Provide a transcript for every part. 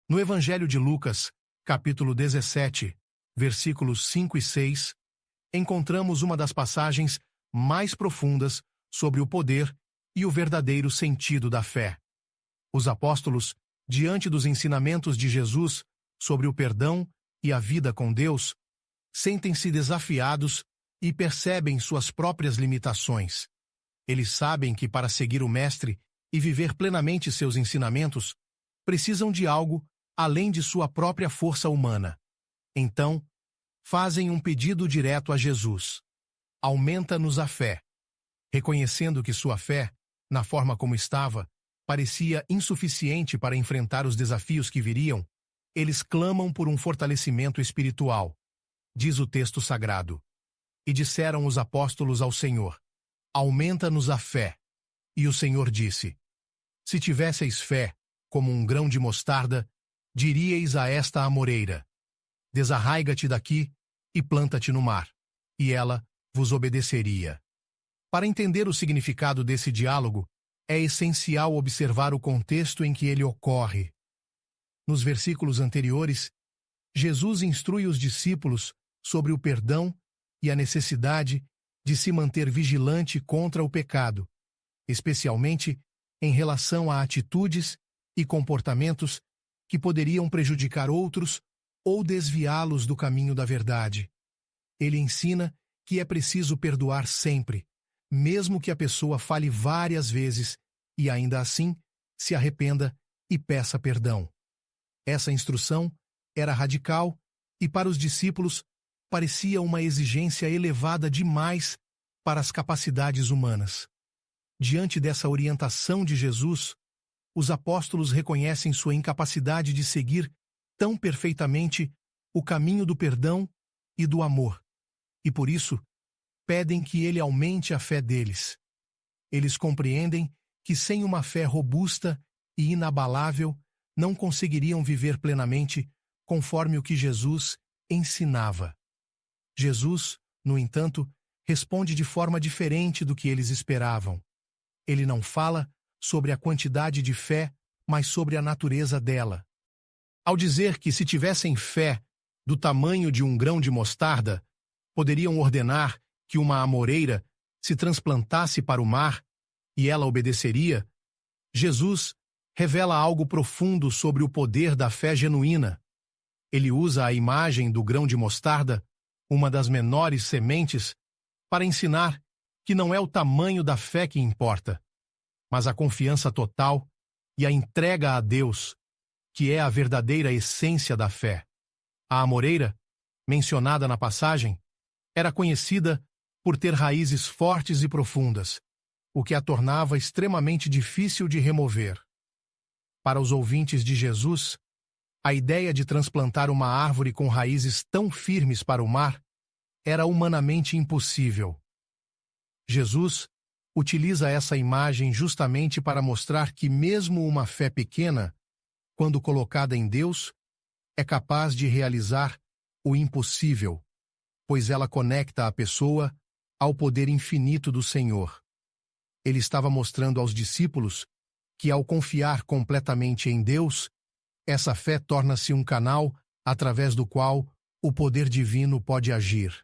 No Evangelho de Lucas, capítulo 17, versículos 5 e 6, encontramos uma das passagens mais profundas sobre o poder e o verdadeiro sentido da fé. Os apóstolos, diante dos ensinamentos de Jesus sobre o perdão e a vida com Deus, sentem-se desafiados e percebem suas próprias limitações. Eles sabem que para seguir o Mestre e viver plenamente seus ensinamentos, precisam de algo além de sua própria força humana. Então, fazem um pedido direto a Jesus: aumenta-nos a fé. Reconhecendo que sua fé, na forma como estava, parecia insuficiente para enfrentar os desafios que viriam, eles clamam por um fortalecimento espiritual. Diz o texto sagrado: e disseram os apóstolos ao Senhor: aumenta-nos a fé. E o Senhor disse: se tivesseis fé, como um grão de mostarda, diríeis a esta amoreira: desarraiga-te daqui e planta-te no mar, e ela vos obedeceria. Para entender o significado desse diálogo, é essencial observar o contexto em que ele ocorre. Nos versículos anteriores, Jesus instrui os discípulos sobre o perdão e a necessidade de se manter vigilante contra o pecado, especialmente em relação a atitudes e comportamentos que poderiam prejudicar outros ou desviá-los do caminho da verdade. Ele ensina que é preciso perdoar sempre, mesmo que a pessoa fale várias vezes e ainda assim se arrependa e peça perdão. Essa instrução era radical e para os discípulos parecia uma exigência elevada demais para as capacidades humanas. Diante dessa orientação de Jesus, os apóstolos reconhecem sua incapacidade de seguir tão perfeitamente o caminho do perdão e do amor, e por isso pedem que ele aumente a fé deles. Eles compreendem que sem uma fé robusta e inabalável não conseguiriam viver plenamente conforme o que Jesus ensinava. Jesus, no entanto, responde de forma diferente do que eles esperavam. Ele não fala sobre a quantidade de fé, mas sobre a natureza dela. Ao dizer que se tivessem fé do tamanho de um grão de mostarda, poderiam ordenar que uma amoreira se transplantasse para o mar e ela obedeceria, Jesus revela algo profundo sobre o poder da fé genuína. Ele usa a imagem do grão de mostarda, uma das menores sementes, para ensinar que não é o tamanho da fé que importa, mas a confiança total e a entrega a Deus, que é a verdadeira essência da fé. A amoreira, mencionada na passagem, era conhecida por ter raízes fortes e profundas, o que a tornava extremamente difícil de remover. Para os ouvintes de Jesus, a ideia de transplantar uma árvore com raízes tão firmes para o mar era humanamente impossível. Jesus utiliza essa imagem justamente para mostrar que mesmo uma fé pequena, quando colocada em Deus, é capaz de realizar o impossível, pois ela conecta a pessoa ao poder infinito do Senhor. Ele estava mostrando aos discípulos que, ao confiar completamente em Deus, essa fé torna-se um canal através do qual o poder divino pode agir.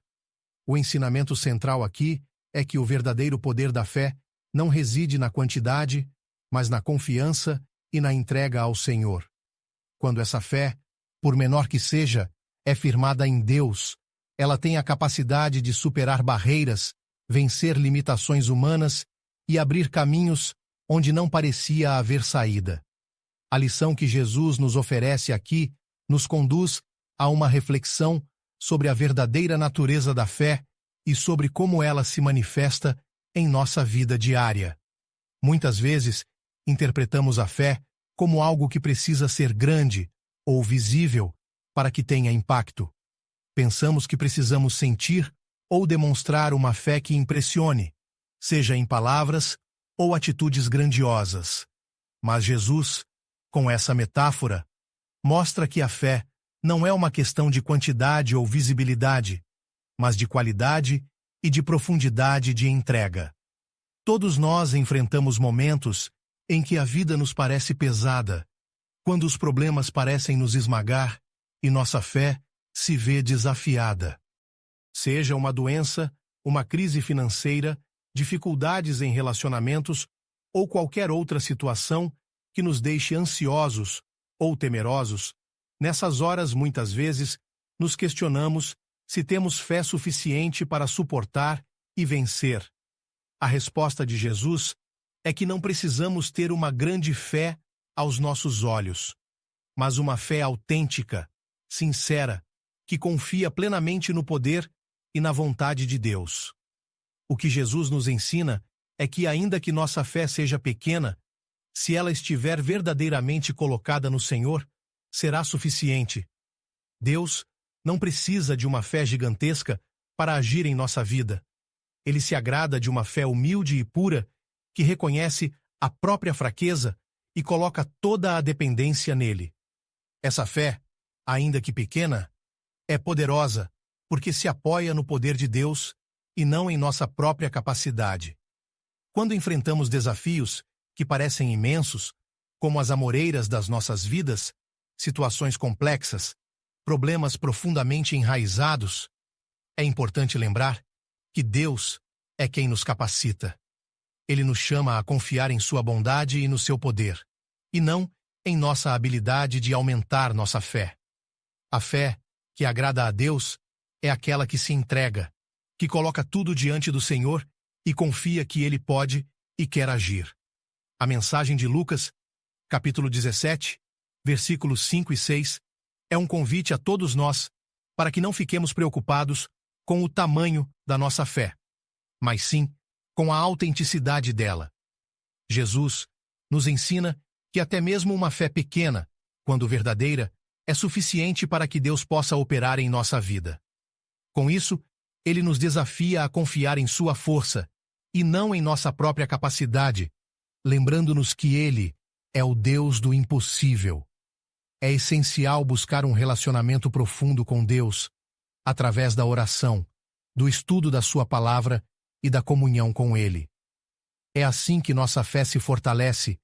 O ensinamento central aqui é que o verdadeiro poder da fé não reside na quantidade, mas na confiança e na entrega ao Senhor. Quando essa fé, por menor que seja, é firmada em Deus, ela tem a capacidade de superar barreiras, vencer limitações humanas e abrir caminhos onde não parecia haver saída. A lição que Jesus nos oferece aqui nos conduz a uma reflexão sobre a verdadeira natureza da fé e sobre como ela se manifesta em nossa vida diária. Muitas vezes, interpretamos a fé como algo que precisa ser grande ou visível para que tenha impacto. Pensamos que precisamos sentir ou demonstrar uma fé que impressione, seja em palavras ou atitudes grandiosas. Mas Jesus, com essa metáfora, mostra que a fé não é uma questão de quantidade ou visibilidade, mas de qualidade e de profundidade de entrega. Todos nós enfrentamos momentos em que a vida nos parece pesada, quando os problemas parecem nos esmagar e nossa fé se vê desafiada. Seja uma doença, uma crise financeira, dificuldades em relacionamentos ou qualquer outra situação que nos deixe ansiosos ou temerosos, nessas horas, muitas vezes, nos questionamos se temos fé suficiente para suportar e vencer. A resposta de Jesus é que não precisamos ter uma grande fé aos nossos olhos, mas uma fé autêntica, sincera, que confia plenamente no poder e na vontade de Deus. O que Jesus nos ensina é que, ainda que nossa fé seja pequena, se ela estiver verdadeiramente colocada no Senhor, será suficiente. Deus não precisa de uma fé gigantesca para agir em nossa vida. Ele se agrada de uma fé humilde e pura que reconhece a própria fraqueza e coloca toda a dependência nele. Essa fé, ainda que pequena, é poderosa porque se apoia no poder de Deus e não em nossa própria capacidade. Quando enfrentamos desafios que parecem imensos, como as amoreiras das nossas vidas, situações complexas, problemas profundamente enraizados, é importante lembrar que Deus é quem nos capacita. Ele nos chama a confiar em sua bondade e no seu poder, e não em nossa habilidade de aumentar nossa fé. A fé que agrada a Deus é aquela que se entrega, que coloca tudo diante do Senhor e confia que Ele pode e quer agir. A mensagem de Lucas, capítulo 17, versículos 5 e 6, é um convite a todos nós para que não fiquemos preocupados com o tamanho da nossa fé, mas sim com a autenticidade dela. Jesus nos ensina que até mesmo uma fé pequena, quando verdadeira, é suficiente para que Deus possa operar em nossa vida. Com isso, Ele nos desafia a confiar em sua força e não em nossa própria capacidade, lembrando-nos que Ele é o Deus do impossível. É essencial buscar um relacionamento profundo com Deus, através da oração, do estudo da sua palavra e da comunhão com Ele. É assim que nossa fé se fortalece,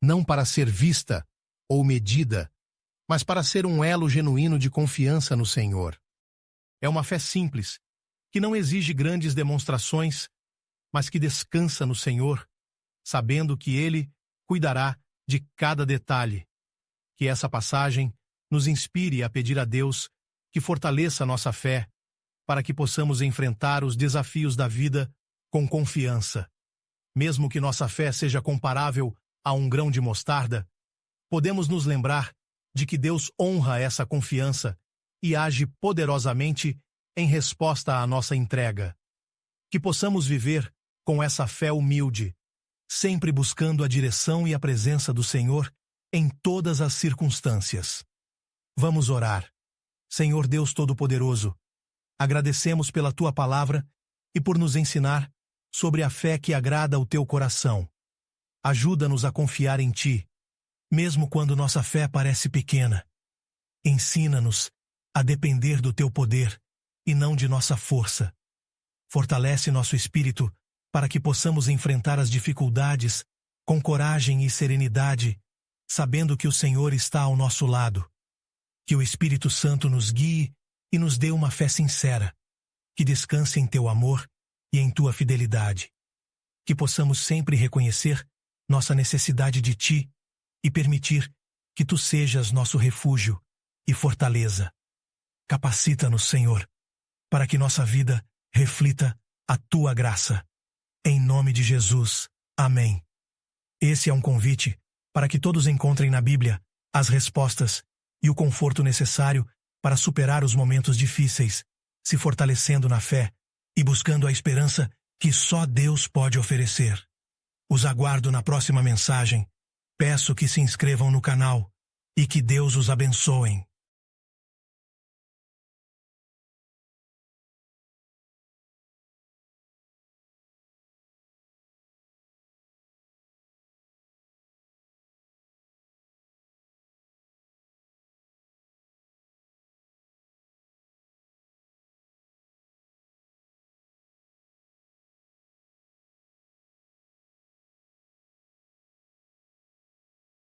não para ser vista ou medida, mas para ser um elo genuíno de confiança no Senhor. É uma fé simples, que não exige grandes demonstrações, mas que descansa no Senhor, sabendo que Ele cuidará de cada detalhe. Que essa passagem nos inspire a pedir a Deus que fortaleça nossa fé, para que possamos enfrentar os desafios da vida com confiança. Mesmo que nossa fé seja comparável a um grão de mostarda, podemos nos lembrar de que Deus honra essa confiança e age poderosamente em resposta à nossa entrega. Que possamos viver com essa fé humilde, sempre buscando a direção e a presença do Senhor em todas as circunstâncias. Vamos orar. Senhor Deus Todo-Poderoso, agradecemos pela Tua palavra e por nos ensinar sobre a fé que agrada ao Teu coração. Ajuda-nos a confiar em Ti, mesmo quando nossa fé parece pequena. Ensina-nos a depender do Teu poder e não de nossa força. Fortalece nosso espírito para que possamos enfrentar as dificuldades com coragem e serenidade, sabendo que o Senhor está ao nosso lado. Que o Espírito Santo nos guie e nos dê uma fé sincera, que descanse em Teu amor e em Tua fidelidade. Que possamos sempre reconhecer nossa necessidade de Ti e permitir que Tu sejas nosso refúgio e fortaleza. Capacita-nos, Senhor, para que nossa vida reflita a Tua graça. Em nome de Jesus. Amém. Esse é um convite para que todos encontrem na Bíblia as respostas e o conforto necessário para superar os momentos difíceis, se fortalecendo na fé e buscando a esperança que só Deus pode oferecer. Os aguardo na próxima mensagem. Peço que se inscrevam no canal e que Deus os abençoe.